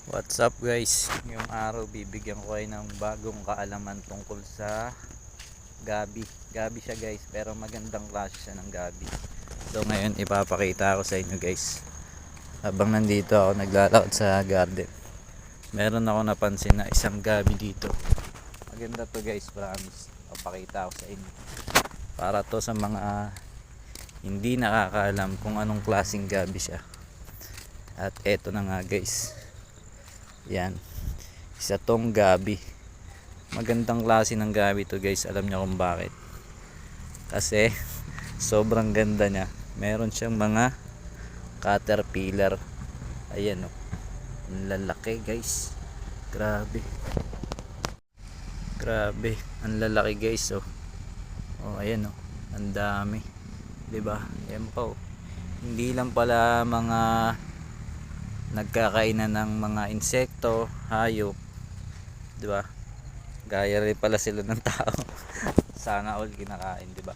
What's up guys? Ngayong araw bibigyan ko kayo ng bagong kaalaman tungkol sa gabi. Gabi siya guys, pero magandang klase siya ng gabi. So ngayon ipapakita ko sa inyo guys. Habang nandito ako naglalakad sa garden, meron ako napansin na isang gabi dito. Maganda to guys, promise. Ipapakita ko sa inyo. Para to sa mga hindi nakakaalam kung anong klaseng gabi siya. At eto na nga guys. Yan, isa tong gabi. Magandang klase ng gabi to guys. Alam niyo kung bakit? Kasi sobrang ganda niya. Meron siyang mga caterpillar. Ayan o, ang lalaki guys. Grabe, grabe, ang lalaki guys. Oh, ayan o, ang dami, diba? Ayan pa o. Hindi lang pala mga nagkakainan ng mga insekto, hayop, di ba? Gaya rin pala sila ng tao. Sana all kinakain, di ba?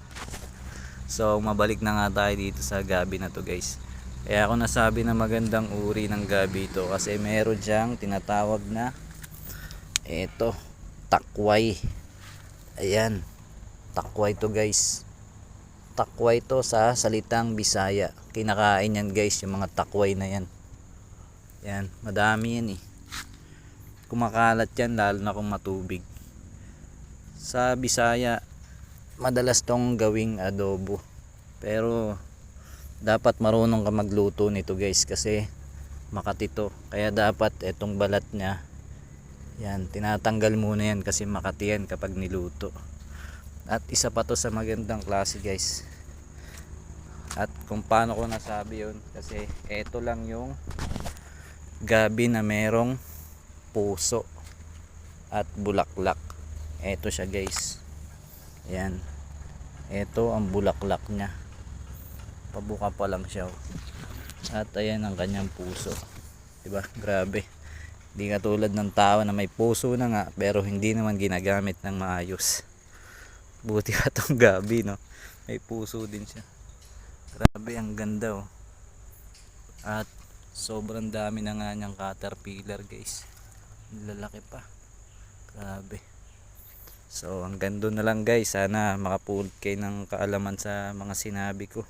So, mabalik na nga tayo dito sa gabi na to, guys. Kaya ako nasabi na magandang uri ng gabi ito kasi meron diyang tinatawag na takway. Ayan, takway to, guys. Takway to sa salitang Bisaya. Kinakain yan, guys, yung mga takway na yan. Yan, madami yan eh. Kumakalat yan lalo na kung matubig. Sa Bisaya, madalas tong gawing adobo. Pero dapat marunong ka magluto nito guys kasi makati to. Kaya dapat etong balat niya, yan, tinatanggal muna yan kasi makati yan kapag niluto. At isa pa to sa magandang klase guys. At kung paano ko nasabi yun, kasi eto lang yung gabi na merong puso at bulaklak. Eto siya guys. Ayan, eto ang bulaklak nya. Pabuka pa lang siya. At ayan ang kanyang puso, diba? Grabe, hindi katulad ng tao na may puso na nga pero hindi naman ginagamit ng maayos. Buti ka tong gabi, no? May puso din siya. Grabe, ang ganda oh. At sobrang dami na nga niyang caterpillar guys. Lalaki pa. Grabe. So hanggang doon na lang guys. Sana makapulot kayo ng kaalaman sa mga sinabi ko.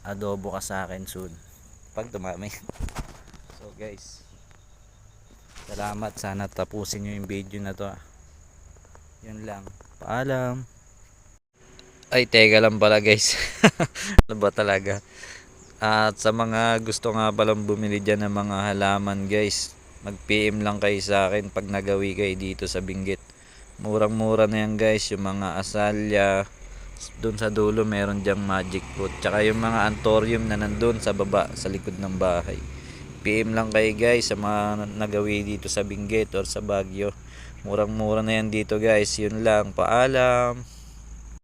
Adobo ka sa akin soon pag dumami. So guys, salamat. Sana tapusin nyo yung video na to. Yun lang. Paalam. Ay, teka lang pala guys. Ano ba talaga? At sa mga gusto nga palang bumili dyan ng mga halaman guys, mag PM lang kayo sa akin pag nagawi kayo dito sa Benguet. Murang mura na yan guys. Yung mga asalya, dun sa dulo meron dyang magic fruit, tsaka yung mga anthurium na nandun sa baba sa likod ng bahay. PM lang kayo guys sa mga nagawi dito sa Benguet or sa Baguio. Murang mura na yan dito guys. Yun lang, paalam.